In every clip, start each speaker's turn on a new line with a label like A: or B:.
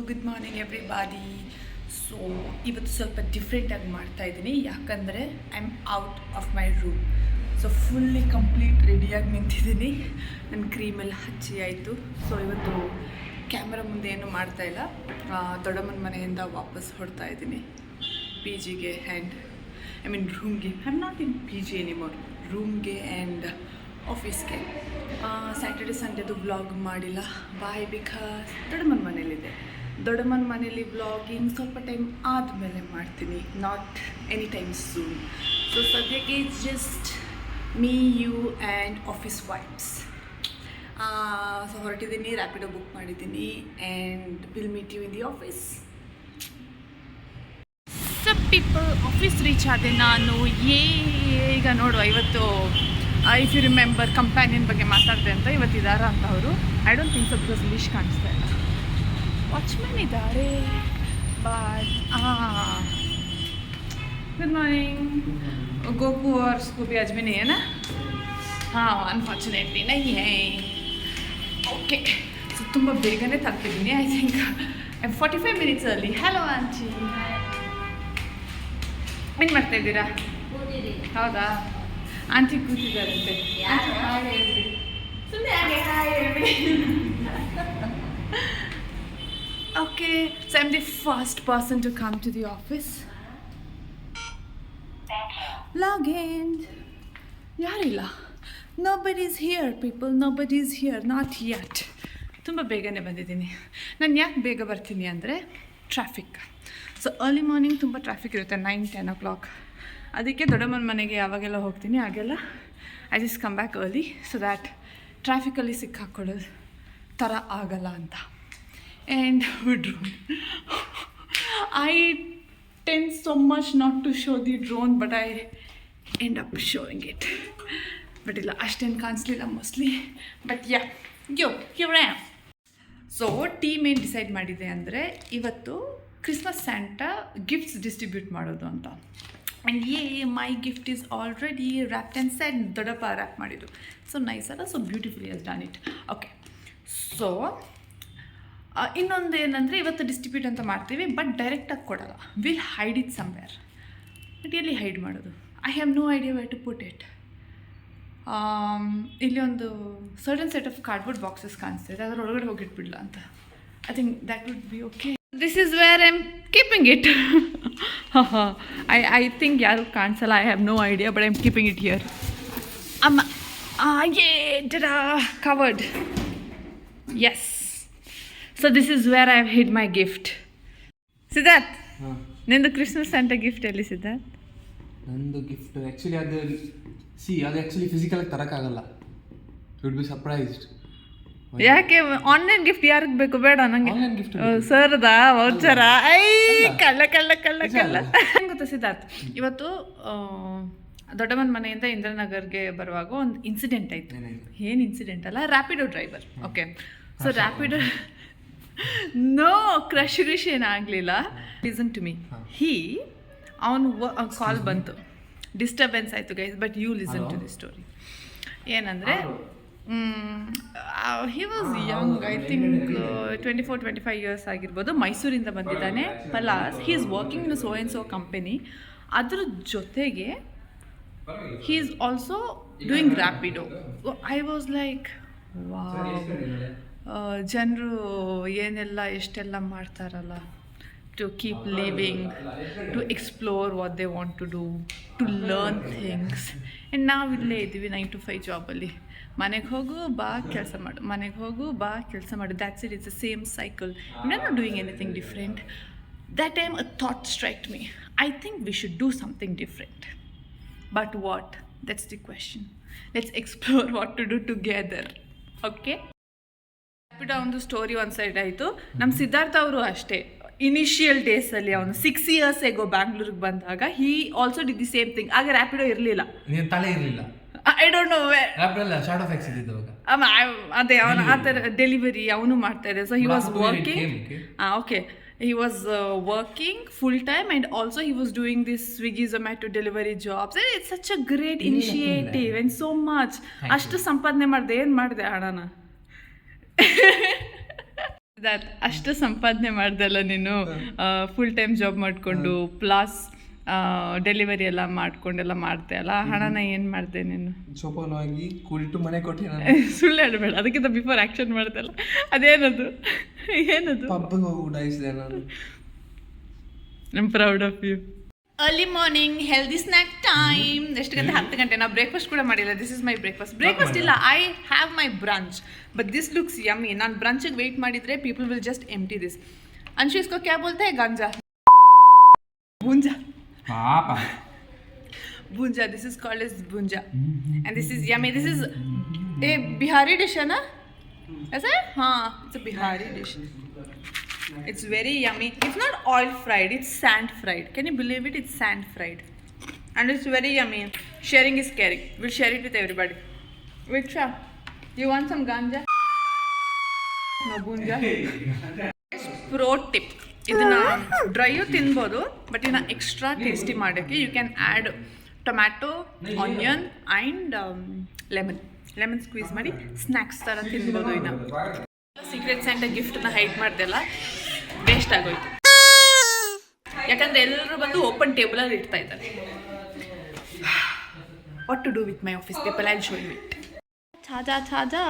A: Good morning everybody. So ಇವತ್ತು ಸ್ವಲ್ಪ ಡಿಫ್ರೆಂಟಾಗಿ ಮಾಡ್ತಾಯಿದ್ದೀನಿ, ಯಾಕಂದರೆ I am out of my room. So fully complete ರೆಡಿಯಾಗಿ ನಿಂತಿದ್ದೀನಿ. ನನ್ನ ಕ್ರೀಮೆಲ್ಲ ಹಚ್ಚಿ ಆಯಿತು. ಸೊ ಇವತ್ತು ಕ್ಯಾಮ್ರಾ ಮುಂದೆ ಏನು ಮಾಡ್ತಾಯಿಲ್ಲ. ದೊಡ್ಡಮ್ಮನ ಮನೆಯಿಂದ ವಾಪಸ್ ಹೊಡ್ತಾ ಇದ್ದೀನಿ ಪಿ ಜಿಗೆ ಆ್ಯಂಡ್ ರೂಮ್ಗೆ. I am not in P G anymore, ರೂಮ್ಗೆ ಆ್ಯಂಡ್ ಆಫೀಸ್ಗೆ. ಸ್ಯಾಟರ್ಡೆ ಸಂಡೇದು ವ್ಲಾಗ್ ಮಾಡಿಲ್ಲ. ಬಾಯ್, ಬಿಕಾಸ್ ದೊಡ್ಡಮ್ಮನ ಮನೇಲಿದೆ. ದೊಡ್ಡಮ್ಮನ ಮನೇಲಿ ವ್ಲಾಗಿಂಗ್ ಸ್ವಲ್ಪ ಟೈಮ್ ಆದಮೇಲೆ ಮಾಡ್ತೀನಿ, not any time soon. So ಸದ್ಯಕ್ಕೆ it's just me, you and office vibes. So ಹೊರಟಿದ್ದೀನಿ, ರ್ಯಾಪಿಡೋ ಬುಕ್ ಮಾಡಿದ್ದೀನಿ and will meet you in the office. Sup people, office reach ಆದೆ ನಾನು. ಈಗ ನೋಡುವ, ಇವತ್ತು ಇಫ್ ಯು ರಿಮೆಂಬರ್ ಕಂಪ್ಯಾನಿಯನ್ ಬಗ್ಗೆ ಮಾತಾಡಿದೆ ಅಂತ, ಇವತ್ತು ಇದ್ದಾರ ಅಂತ ಅವರು. I don't think so, because ಲೀಶ್ ಕಾಣಿಸ್ತಾ ಇಲ್ಲ. ವಾಚ್ಮ್ಯಾನ್ ಇದ್ದಾರೆ ಬಟ್ ಗುಡ್ ಮಾರ್ನಿಂಗ್. ಗೋಕು और उसको भी आज भी नहीं है ना? हाँ, अनफॉर्चुनेटली नहीं है. ಓಕೆ, ಸೊ ತುಂಬ ಬೇಗನೆ ತಲುಪಿದ್ದೀನಿ. ಐ ಥಿಂಕ್ 45 ಮಿನಿಟ್ಸ್ ಅಲ್ಲಿ. ಹಲೋ ಆಂಟಿ, ಏನು ಮಾಡ್ತಾ ಇದ್ದೀರಾ? ಹೌದಾ, ಆಂಟಿ ಕೂತಿದ್ದಾರಂತೆ. ಸುಮ್ಮನೆ ಹಾಗೆ ಹಾಯ್ ಹೇಳ್ಬಿಡಿ. Okay, so I am the first person to come to the office. Login. ಯಾರಿಲ್ಲ, nobody is here people, nobody is here, not yet. ತುಂಬ ಬೇಗನೆ ಬಂದಿದ್ದೀನಿ. ನಾನು ಯಾಕೆ ಬೇಗ ಬರ್ತೀನಿ ಅಂದರೆ ಟ್ರಾಫಿಕ್. ಸೊ ಅರ್ಲಿ ಮಾರ್ನಿಂಗ್ ತುಂಬ ಟ್ರಾಫಿಕ್ ಇರುತ್ತೆ, 9-10 o'clock. ಅದಕ್ಕೆ ದೊಡ್ಡಮ್ಮನ ಮನೆಗೆ ಯಾವಾಗೆಲ್ಲ ಹೋಗ್ತೀನಿ ಆಗೆಲ್ಲ I just come back early, so that ಟ್ರಾಫಿಕಲ್ಲಿ ಸಿಕ್ಕಾಕೊಳ್ಳೋದು ಥರ ಆಗಲ್ಲ ಅಂತ. And drone, I tend so much not to show the drone, but I end up showing it. But ಇಲ್ಲ, ಅಷ್ಟೇನು ಕಾಣಿಸ್ಲಿಲ್ಲ mostly. But yo so team ಏನು ಡಿಸೈಡ್ ಮಾಡಿದೆ ಅಂದರೆ, ಇವತ್ತು ಕ್ರಿಸ್ಮಸ್ ಸ್ಯಾಂಟಾ ಗಿಫ್ಟ್ಸ್ ಡಿಸ್ಟ್ರಿಬ್ಯೂಟ್ ಮಾಡೋದು ಅಂತ. And my gift is already wrapped and said. ದೊಡ್ಡಪ್ಪ ರ್ಯಾಪ್ ಮಾಡಿದ್ದು. ಸೊ ನೈಸ್ ಅಲ್ಲ, so beautifully has done it. Okay, so ಇನ್ನೊಂದು ಏನಂದರೆ, ಇವತ್ತು ಡಿಸ್ಟ್ರಿಬ್ಯೂಟ್ ಅಂತ ಮಾಡ್ತೀವಿ, ಬಟ್ ಡೈರೆಕ್ಟಾಗಿ ಕೊಡಲ್ಲ. Will hide it somewhere. But ಎಲ್ಲಿ ಹೈಡ್ ಮಾಡೋದು? I have no idea where to put it. ಇಲ್ಲಿ ಒಂದು certain set of cardboard boxes ಕಾಣಿಸ್ತಿದೆ, ಅದರ ಒಳಗಡೆ ಹೋಗಿಟ್ಬಿಡ್ಲ ಅಂತ. I think that would be okay. This is where I am keeping it. I think ಯಾರು ಕಾಣಿಸಲ್ಲ. I have no idea, but I am keeping it here. ಅಮ್ಮ, covered. Yes, so this is where I have hid my gift. Siddharth, ನಿಂದು Christmas Santa gift ಎಲ್ಲಿ ಸಿದ್ಧಾರ್ಥ್?
B: ನಂದು gift actually ಅದು actually ಫಿಸಿಕಲಾಗಿ ತರೋಕ್ಕಾಗಲ್ಲ. Wood be surprised.
A: ಯಾಕೆ? Online gift ಯಾರಿಗೆ ಬೇಕು? ಬೇಡ ನನಗೆ.
B: ಆನ್ಲೈನ್ ಗಿಫ್ಟ್
A: ಸರ್ದಾ ವೌಚರ? ಕಳ್ಳ ಹೆಂಗೆ ಗೊತ್ತಾ ಸಿದ್ಧಾರ್ಥ್, ಇವತ್ತು ದೊಡ್ಡಮ್ಮನ ಮನೆಯಿಂದ ಇಂದ್ರನಗರ್ಗೆ ಬರುವಾಗ ಒಂದು ಇನ್ಸಿಡೆಂಟ್ ಆಯಿತು. ಏನು ಇನ್ಸಿಡೆಂಟ್ ಅಲ್ಲ, Rapido driver. Okay, so Rapido no crush ಏನಾಗಲಿಲ್ಲ. Listen to me. ಅವನು ಕಾಲ್ ಬಂತು, ಡಿಸ್ಟರ್ಬೆನ್ಸ್ ಆಯಿತು guys. But you listen to the story. ಏನಂದರೆ, he was young, I think 24-25 years ಆಗಿರ್ಬೋದು. ಮೈಸೂರಿಂದ ಬಂದಿದ್ದಾನೆ. Plus he is working in so and so company. ಅದ್ರ ಜೊತೆಗೆ he is also doing Rapido. I was like, ಜನರು ಏನೆಲ್ಲ ಎಷ್ಟೆಲ್ಲ ಮಾಡ್ತಾರಲ್ಲ, to keep living, to explore what they want to do, to learn things. And ನಾವಿಲ್ಲೇ ಇದ್ದೀವಿ 9 to 5 ಜಾಬಲ್ಲಿ. ಮನೆಗೆ ಹೋಗು ಬಾ ಕೆಲಸ ಮಾಡು, ಮನೆಗೆ ಹೋಗು ಬಾ ಕೆಲಸ ಮಾಡು. That's it. It's the same cycle. We are not doing anything different. That time a thought struck me. I think we should do something different. But what? That's the question. Let's explore what to do together. Okay? Rapido ಒಂದು story ಒಂದು side ಆಯಿತು. ನಮ್ಮ ಸಿದ್ಧಾರ್ಥ ಅವರು ಅಷ್ಟೇ, initial ಡೇಸಲ್ಲಿ ಅವನು 6 years ago ಬ್ಯಾಂಗ್ಳೂರಿಗೆ ಬಂದಾಗ he also did the same thing. ಆಗ ರ್ಯಾಪಿಡೋ ಇರಲಿಲ್ಲ,
B: ತಲೆ ಇರಲಿಲ್ಲ.
A: I don't know
B: short of X ಇದ್ದಿದ್ದು
A: ಅದೇ ಅವನು ಆ ಥರ ಡೆಲಿವರಿ ಅವನು ಮಾಡ್ತಾ ಇದೆ. So he was working. Okay, he was working full time and also he was doing this Swiggy Zomato delivery jobs. And it's such a great initiative and so much. ಅಷ್ಟು ಸಂಪಾದನೆ ಮಾಡಿದೆ. ಏನು ಮಾಡಿದೆ ಹಣನ? ಅಷ್ಟು ಸಂಪಾದನೆ ಮಾಡ್ದಲ್ಲ ನೀನು ಫುಲ್ ಟೈಮ್ ಜಾಬ್ ಮಾಡಿಕೊಂಡು ಪ್ಲಸ್ ಡೆಲಿವರಿ ಎಲ್ಲ ಮಾಡ್ಕೊಂಡೆಲ್ಲ ಮಾಡ್ತೆ ಅಲ್ಲ ಹಣನ ಏನು ಮಾಡಿದೆ ನೀನು
B: ಜೋಪಾನವಾಗಿ ಕೂಡಿಟ್ಟು ಮನೆ ಕೊಟ್ಟೆ
A: ಸುಳ್ಳು ಹೇಳಬೇಡ ಅದಕ್ಕಿಂತ ಬಿಫೋರ್ ಆ್ಯಕ್ಷನ್ ಮಾಡ್ದಲ್ಲ ಅದೇನದು ಏನದು
B: ಪಬ್ಬಿಗೆ ಹೋಗಿ ಉಡಾಯಿಸಿದೆ ನಾನು
A: I'm proud of you early morning healthy snack time ಎಷ್ಟು ಗಂಟೆ 10 ಗಂಟೆ ನಾವು ಬ್ರೇಕ್ಫಾಸ್ಟ್ ಕೂಡ ಮಾಡಿಲ್ಲ ದಿಸ್ ಇಸ್ ಮೈ ಬ್ರೇಕ್ಫಾಸ್ಟ್ ಇಲ್ಲ I have my brunch but this looks yummy ನಾನು ಬ್ರಂಚಿಗೆ ವೆಯ್ಟ್ ಮಾಡಿದರೆ people will just empty this Anshu इसको क्या बोलते हैं गांजा भूंजा भूंजा this is called as bhunja and this is yummy this is a Bihari dish है ना ऐसा है हाँ it's a Bihari dish it's very yummy it's not oil fried it's sand fried can you believe it it's sand fried and it's very yummy sharing is caring we'll share it with everybody Viksha you want some ganja no bunja pro tip ಇದನ್ನ ಡ್ರೈಯು ತಿನ್ಬೋದು but ಇದನ್ನ extra tasty ಮಾಡೋಕ್ಕೆ you can add tomato onion and lemon squeeze ಮಾಡಿ snacks ಥರ ತಿನ್ಬೋದು ಇನ್ನು secret Santa ಗಿಫ್ಟನ್ನ hide ಮಾಡ್ದೆಲ್ಲ ವೇಸ್ಟ್ ಆಗೋಯ್ತು ಯಾಕಂದರೆ ಎಲ್ಲರೂ ಬಂದು ಓಪನ್ ಟೇಬಲಲ್ಲಿ ಇಡ್ತಾ ಇದ್ದಾರೆ what to do with my office people I show you it ಚಾಜಾ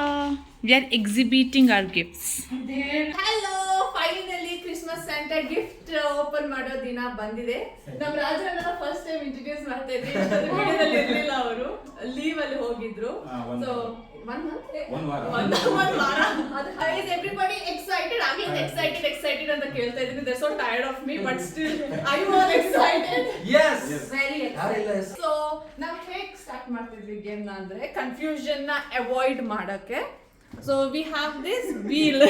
A: we are exhibiting our gifts hello finally Christmas Santa gift open ಮಾಡೋ ದಿನ ಬಂದಿದೆ ನಮ್ಮ ರಾಜರನ್ನ ಫಸ್ಟ್ ಟೈಮ್ ಇಂಟ್ರೊಡ್ಯೂಸ್ ಮಾಡ್ತಾ ಇದ್ವಿ ವಿಡಿಯೋದಲ್ಲಿ ಇರಲಿಲ್ಲ ಅವರು ಲೀವ್ ಅಲ್ಲಿ ಹೋಗಿದ್ರು ಸೊ ಎವ್ರಿಬಡಿ ಎಕ್ಸೈಟೆಡ್ ಆಗ್ಲೇ ಎಕ್ಸೈಟೆಡ್ ಅಂತ ಕೇಳ್ತಾ ಇದ್ದೀನಿ they so tired of me but still I was excited very excited so ನಾವು ಹೇಗೆ ಸ್ಟಾರ್ಟ್ ಮಾಡ್ತಿದ್ವಿ ಗೇಮ್ ನ ಅಂದ್ರೆ ಕನ್ಫ್ಯೂಷನ್ ನ ಅವಾಯ್ಡ್ ಮಾಡಕ್ಕೆ so we have this wheel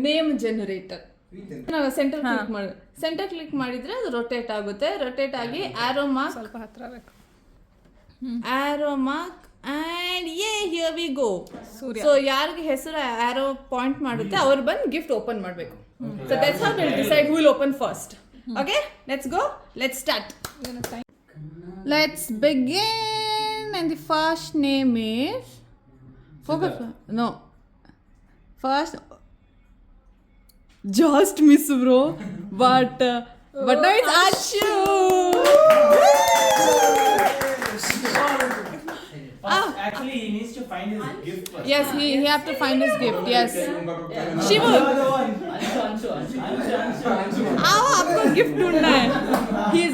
A: name generator ನಾವು ಸೆಂಟರ್ ಕ್ಲಿಕ್ ಮಾಡಿದ್ರೆ ಅದು ರೊಟೇಟ್ ಆಗುತ್ತೆ ರೊಟೇಟ್ ಆಗಿ ಆರೋ ಮಾರ್ಕ್ ಸ್ವಲ್ಪ ಹತ್ರ ಬೇಕು arrow mark and yeah here we go so ಯಾರಿಗೆ ಹೆಸರು ಆರೋ ಪಾಯಿಂಟ್ ಮಾಡುತ್ತೆ ಅವ್ರು ಬಂದು ಗಿಫ್ಟ್ ಓಪನ್ ಮಾಡಬೇಕು so that's how we'll decide who will open first okay let's go let's start let's begin and the first name is focus no first just miss bro but now it's Ashu
C: Actually, he needs to find his gift first.
A: yes he have to find his gift yes Shivu
C: Anshu.
A: आओ आपको gift ढूंढना है he is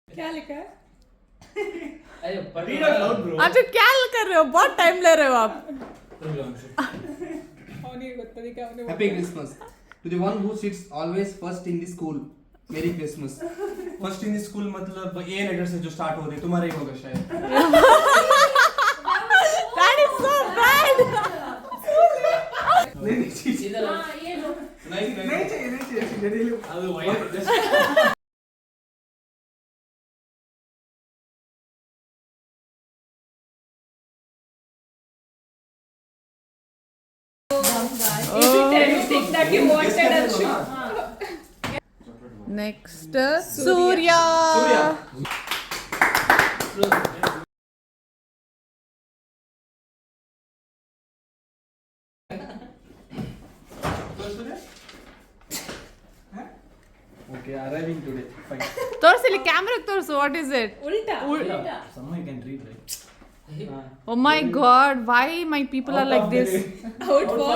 A: क्या लिखा है
C: Ayo, read out loud, bro.
A: अच्छा क्या कर रहे हो बहुत टाइम ले रहे हो आप
B: Happy Christmas to the one who sits always first in the school. Merry Christmas. First in the school मतलब A लेटर से जो स्टार्ट होते तुम्हारा ही होगा शायद.
A: that is so bad
B: नहीं चाहिए
C: ಅದು white just
A: next Surya
B: Okay, arriving today. Fine.
A: ತೋರಿಸಲಿ ಕ್ಯಾಮ್ರಾಗೆ ತೋರಿಸು what is it
C: someone can read, right?
A: oh my god why my people are like this out for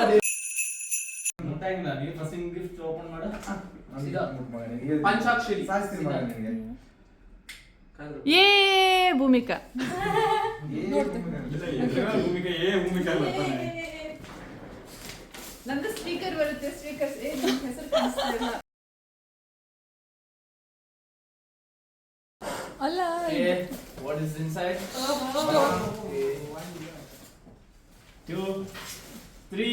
C: ಗೊತ್ತಾಗಿಲ್ಲ ನೀವು ಫಸ್ಟ್ ಗಿಫ್ಟ್ ಓಪನ್ ಮಾಡು
B: ಪಂಚಾಕ್ಷರಿ
A: ये भूमिका ನಂದು ಸ್ಪೀಕರ್ ಬರುತ್ತೆ ಸ್ಪೀಕರ್ ಹೆಸರು ಕಾಣಿಸ್ತಿಲ್ಲ ಅಲ್ಲ
C: what is inside 2 3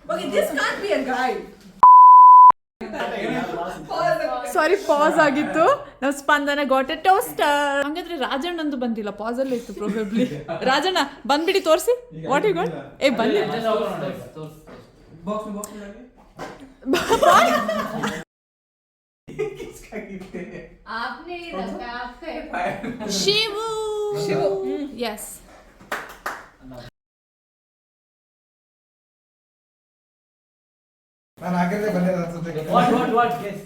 A: okay this can't be a guy sorry pass ಆಗಿತ್ತು ನಾವು ಸ್ಪಂದನ ಗಾಟ್ ಎ ಟೋಸ್ಟರ್ ಹಂಗಾದ್ರೆ ರಾಜಣ್ಣಂದು ಬಂದಿಲ್ಲ ಪಾಸ್ ಅಲ್ಲೇ ಇತ್ತು ಪ್ರೊಬೆಬ್ಲಿ ರಾಜಣ್ಣ ಬಂದ್ಬಿಡಿ ತೋರಿಸಿ ವಾಟ್ ಯು ಗಾಟ್ ಏ ಬನ್ನಿ
B: बॉक्स में लगे किसका गिफ्ट है
A: आपने ही रखा आपका शिवू यस
D: ನಾನು ಆಗಿರದೆ ಬಂದಿಲ್ಲ ಅನ್ಸುತ್ತೆ.
C: What? Guess.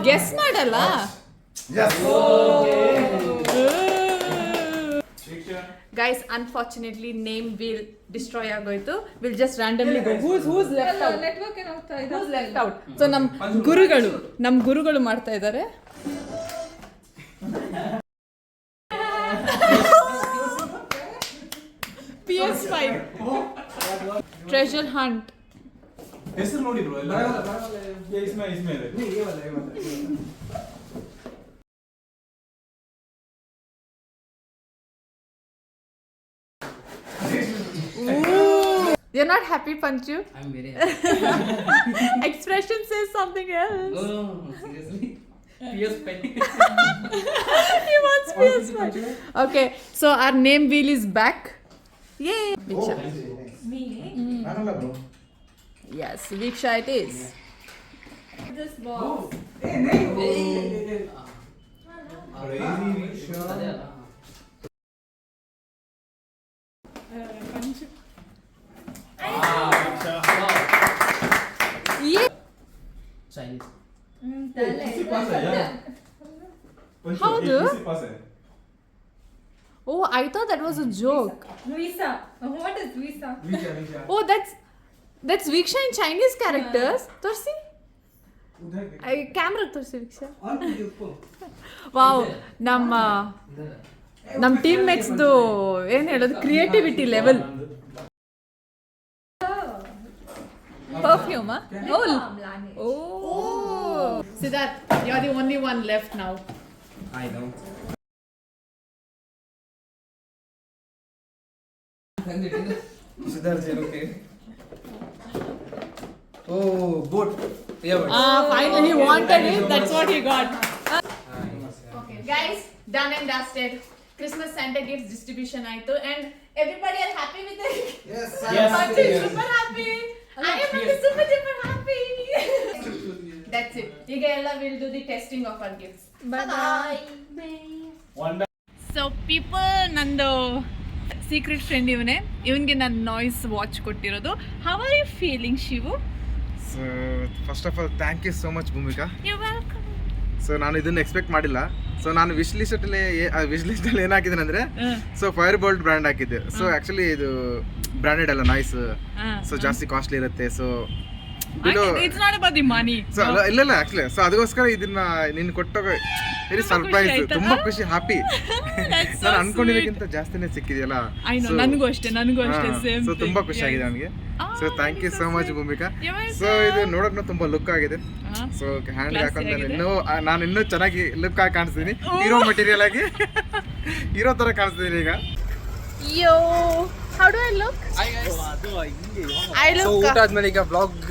A: ಗೆಸ್ ಮಾಡಲ್ಲ. Guys, unfortunately, name will destroy ಆಗೋಯ್ತು. We'll just randomly go. Who's left out?
E: Network ಏನಾಗ್ತಾ ಇದೆ?
A: Who's left out? So ನಮ್ಮ ಗುರುಗಳು ಮಾಡ್ತಾ ಇದ್ದಾರೆ. PS5 Treasure Hunt.
B: ಹೆಸರು ನೋಡಿದ್ರು ಎಲ್ಲ.
C: इसमें
A: You're not happy, Panchu?
F: I'm very happy.
A: Expression says something else.
F: No, seriously. PS5.
A: He wants PS5. Okay, so our name wheel is back. Yay! Viksha.
D: ನಾನಲ್ಲ bro.
A: Yes, Viksha it is.
E: This box.
F: ಅದೇ ಅಲ್ಲ.
A: Yeah.
F: Chinese.
A: ಹೌದು? Oh, I thought that was a joke.
E: Visa. What is visa?
A: Oh, that's Viksha in Chinese characters. Torsi? Camera torsi Viksha. Wow, ನಮ್ಮ teammates ದು ಏನು ಹೇಳೋದು creativity level. Perfume, huh? Oh. Siddharth, you're the only one left now.
F: I know.
B: Siddharth okay. Oh boat.
A: Finally he wanted it. That's what he got. Okay, guys, done and dusted. Christmas Santa gifts distribution ಆಯ್ತು and everybody are happy with it.
D: Yes.
A: Panchu is super happy. I am really super happy. That's it. ಈಗ ಎಲ್ಲ will do the testing of our gifts. Bye. So people, ನಂದು secret friend ಇವನಿಗೆ ನಾನು nice watch ಕೊಟ್ಟಿರೋದು. How are you feeling Shivu?
D: So first of all thank you so much Bhoomika.
A: You welcome.
D: So ನಾನು ಇದನ್ನು expect ಮಾಡಿಲ್ಲ. So ನಾನು wish ಲಿಸ್ಟಲ್ಲಿ ಏನಾಕಿದ್ದೇನೆ ಅಂದರೆ so fire bolt brand ಹಾಕಿದ್ದೆ. ಸೊ ಆ್ಯಕ್ಚುಲಿ ಇದು ಬ್ರ್ಯಾಂಡೆಡ್ ಅಲ್ಲ, ನಾಯ್ಸ್. ಸೊ ಜಾಸ್ತಿ ಕಾಸ್ಟ್ಲಿ ಇರುತ್ತೆ. So
A: it's not about the money.
D: So ಇಲ್ಲ ಆ್ಯಕ್ಚುಲಿ ಸೊ ಅದಕ್ಕೋಸ್ಕರ ಇದನ್ನ ನೀನು ಕೊಟ್ಟಾಗ ವೆರಿ ಸರ್ಪ್ರೈಸ್, ತುಂಬಾ ಖುಷಿ, ಹ್ಯಾಪಿ. ನಾನು ಅನ್ಕೊಂಡಿದ್ದಕ್ಕಿಂತ ಜಾಸ್ತಿನೇ ಸಿಕ್ಕಿದೆಯಲ್ಲ.
A: ನನಗೂ ಅಷ್ಟೇ ಸೇಮ್.
D: ಸೊ ತುಂಬಾ ಖುಷಿ ಆಗಿದೆ ನನಗೆ. So thank you so much Bhoomika. So ಇದು ನೋಡೋಕೆ ತುಂಬಾ ಲುಕ್ ಆಗಿದೆ. ಸೊ ಹ್ಯಾಂಡ್ ಹಾಕೊಂಡ್ರೆ ನಾನು ಇನ್ನೂ ಚೆನ್ನಾಗಿ ಲುಕ್ ಆಗಿ ಕಾಣಿಸ್ತೀನಿ. ಹೀರೋ ಮೆಟೀರಿಯಲ್ ಆಗಿ ಹೀರೋ ತರ ಕಾಣಿಸ್ತೀನಿ ಈಗ.
A: Yo, how do I look?
B: Hi guys.
A: I look.
B: So ಊಟ ಆದ್ಮೇಲೆ ಈಗ ವ್ಲಾಗ್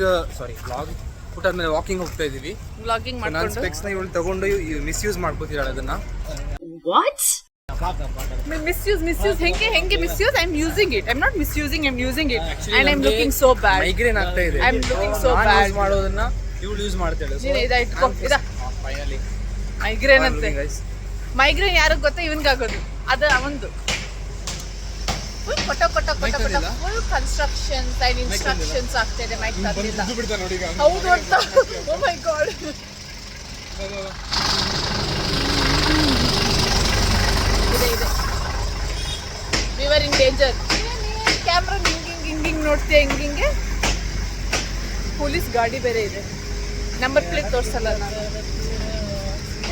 B: ಊಟ ಆದ್ಮೇಲೆ ವಾಕಿಂಗ್ ಹೋಗ್ತಾ ಇದೀವಿ.
A: ವ್ಲಾಗಿಂಗ್
B: ನಾನು
A: ಮಾಡ್ಕೊಂಡು.
B: ಸ್ಪೆಕ್ಸ್ ನ ಇವಳು ತಗೊಂಡು ಮಿಸ್ಯೂಸ್ ಮಾಡ್ಕೋತಿದ್ದಾಳೆ ಅದನ್ನ.
A: What? Misuse ಹೆಂಗೆ misuse? I'm using it. I'm not misusing, I'm using it. And I'm looking so bad.
B: Migraine ಆಗ್ತಾ ಇದೆ.
A: I'm looking so
B: ನಾನು
A: bad.
B: ಯೂಸ್ ಮಾಡೋದನ್ನ ಇವಳು ಯೂಸ್ ಮಾಡ್ತಾಳೆ.
A: ನೀನು ಇದ ಇಟ್ಕೋ. ಇದ
B: ಫೈನಲಿ
A: ಮೈಗ್ರೇನ್ ಅಂತೆ.
B: ಗೈಸ್
A: ಮೈಗ್ರೇನ್ ಯಾರಿಗೆ ಗೊತ್ತಾ? ಇವನ್ಗಾಗೋದು. ಅದು ಅವಂದು. ಫುಲ್ ಕೊಟ್ಟ ಫುಲ್ ಕನ್ಸ್ಟ್ರಕ್ಷನ್ಸ್ ಅಂಡ್ ಇನ್ಸ್ಟ್ರಕ್ಷನ್ಸ್ ಆಗ್ತಿದೆ. ಮೈಕ್ ತಂದಿಲ್ಲ. ಹೌದು ಅಂತ. Oh my god. ಇದೆ we were in danger. Camera ಹಿಂಗಿಂಗ್ ನೋಡ್ತೀಯ ಹಿಂಗಿಂಗೆ. ಪೊಲೀಸ್ ಗಾಡಿ ಬೇರೆ ಇದೆ. ನಂಬರ್ ಪ್ಲೇಟ್ ತೋರಿಸಲ್ಲ ನಾನು.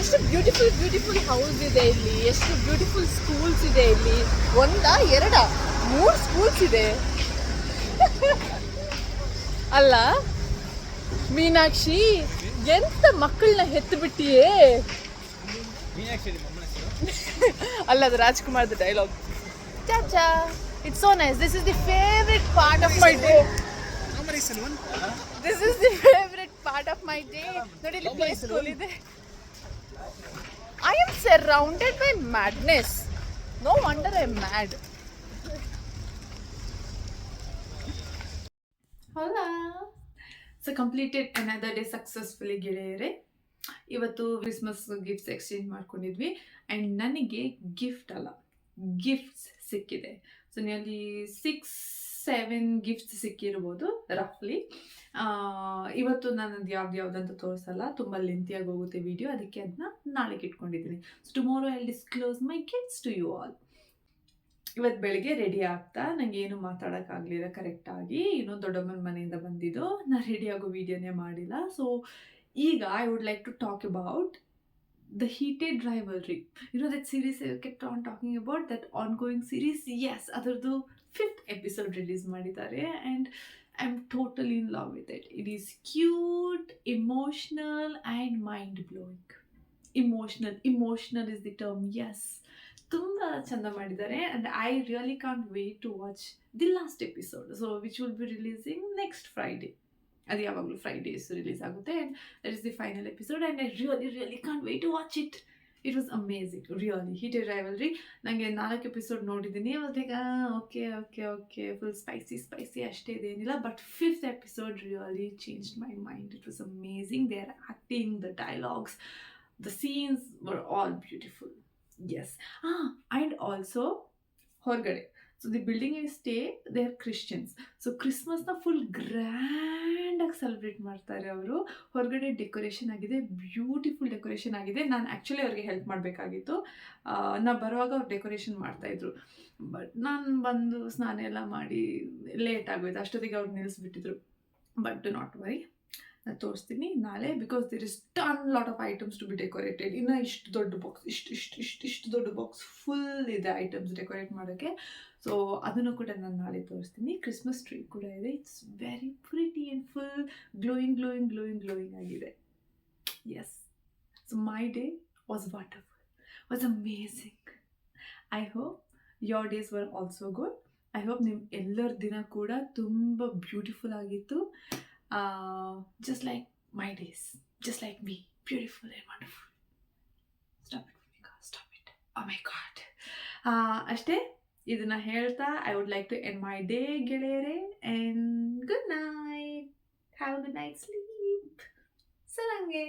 A: ಎಷ್ಟು ಬ್ಯೂಟಿಫುಲ್ ಹೌಸ್ ಇದೆ ಇಲ್ಲಿ. ಎಷ್ಟು ಬ್ಯೂಟಿಫುಲ್ ಸ್ಕೂಲ್ಸ್ ಇದೆ ಇಲ್ಲಿ. 1 2 3 ಸ್ಕೂಲ್ಸ್ ಇದೆ ಅಲ್ಲ ಮೀನಾಕ್ಷಿ? ಎಂತ ಮಕ್ಕಳನ್ನ ಹೆತ್ತು ಬಿಟ್ಟಿಯೇ. ಅಲ್ಲ, ಅದು ರಾಜ್ಕುಮಾರ್ದು ಡೈಲಾಗ್. ಚಾಚಾ, it's so nice. This is the favourite part of my day. This is the favourite part of my day. ನೋಡಿ, ಇಲ್ಲಿ ಪ್ಲೇ ಸ್ಕೂಲ್ ಇದೆ. I am surrounded by madness. No wonder I am mad. Hola. So completed another day successfully ಗೆಳೆಯರೆ. ಇವತ್ತು Christmas gifts exchange ಮಾಡ್ಕೊಂಡಿದ್ವಿ ಆ್ಯಂಡ್ ನನಗೆ gifts ಸಿಕ್ಕಿದೆ. So nearly 6-7 gifts ಸಿಕ್ಕಿರ್ಬೋದು ರಫ್ಲಿ. ಇವತ್ತು ನಾನು ಅದು ಯಾವುದಂತ ತೋರಿಸಲ್ಲ, ತುಂಬ ಲೆಂತಿಯಾಗಿ ಹೋಗುತ್ತೆ ವಿಡಿಯೋ, ಅದಕ್ಕೆ ಅದನ್ನ ನಾಳೆಗೆ ಇಟ್ಕೊಂಡಿದ್ದೀನಿ. So tomorrow I disclose my kids to you all. ಇವತ್ತು ಬೆಳಗ್ಗೆ ರೆಡಿ ಆಗ್ತಾ ನನಗೆ ಏನು ಮಾತಾಡೋಕ್ಕಾಗಲಿಲ್ಲ ಕರೆಕ್ಟಾಗಿ, ಇನ್ನೊಂದು ದೊಡ್ಡಮ್ಮನ ಮನೆಯಿಂದ ಬಂದಿದ್ದು, ನಾನು ರೆಡಿ ಆಗೋ ವಿಡಿಯೋನೇ ಮಾಡಿಲ್ಲ. ಸೊ ಈಗ I would like to talk about the heated rivalry. You know that series I kept on talking about, that ongoing series? Yes, adardu 5th episode release madidare and I'm totally in love with it. It is cute, emotional and mind blowing. Emotional is the term. Yes, tumba chanda madidare and I really can't wait to watch the last episode, so which will be releasing next Friday. ಅದು ಯಾವಾಗಲೂ Fridays release ಆಗುತ್ತೆ, and that is the final episode and I really can't wait to watch it. It was amazing, really. Heated rivalry ನನಗೆ 4 episode ನೋಡಿದ್ದೀನಿ. Okay full spicy ಅಷ್ಟೇ ಇದೇನಿಲ್ಲ, but 5th episode really changed my mind. It was amazing. They are acting, the dialogues, the scenes were all beautiful. Yes. And also ಹೊರಗಡೆ, so the building I stay, they are Christians. So ಕ್ರಿಸ್ಮಸ್ನ full ಗ್ರ್ಯಾಂಡಾಗಿ celebrate ಮಾಡ್ತಾರೆ ಅವರು. ಹೊರಗಡೆ decoration ಆಗಿದೆ, beautiful decoration ಆಗಿದೆ. ನಾನು actually ಅವ್ರಿಗೆ help ಮಾಡಬೇಕಾಗಿತ್ತು. ನಾ ಬರುವಾಗ ಅವ್ರು ಡೆಕೋರೇಷನ್ ಮಾಡ್ತಾಯಿದ್ರು, ಬಟ್ ನಾನು ಬಂದು ಸ್ನಾನ ಎಲ್ಲ ಮಾಡಿ ಲೇಟ್ ಆಗೋಯ್ತು. ಅಷ್ಟೊತ್ತಿಗೆ ಅವ್ರು ನಿಲ್ಲಿಸ್ಬಿಟ್ಟಿದ್ರು. ಬಟ್ ಡು ನಾಟ್ ವರಿ, ನಾನು ತೋರಿಸ್ತೀನಿ ನಾಳೆ, because there is lot of items to be decorated. ಇನ್ನು ಇಷ್ಟು ದೊಡ್ಡ ಬಾಕ್ಸ್, ಇಷ್ಟು ದೊಡ್ಡ ಬಾಕ್ಸ್ ಫುಲ್ ಇದೆ ಐಟಮ್ಸ್ ಡೆಕೋರೇಟ್ ಮಾಡೋಕ್ಕೆ. ಸೊ ಅದನ್ನು ಕೂಡ ನಾನು ನಾಳೆ ತೋರಿಸ್ತೀನಿ. ಕ್ರಿಸ್ಮಸ್ ಟ್ರೀ ಕೂಡ ಇದೆ. It's very pretty and full glowing ಆಗಿದೆ. Yes. So my day was was amazing. I hope your days were also good. I hope ನಿಮ್ಮ ಎಲ್ಲರ ದಿನ ಕೂಡ ತುಂಬ ಬ್ಯೂಟಿಫುಲ್ ಆಗಿತ್ತು. Just like my days, just like me, beautiful and wonderful. Stop it, Bhumika, stop it. Oh my God. ಅಷ್ಟೇ ಇದನ್ನ ಹೇಳ್ತಾ I would like to end my day, ಗೆಳೆಯರೆ, and good night. Have a good night's sleep. Sarange.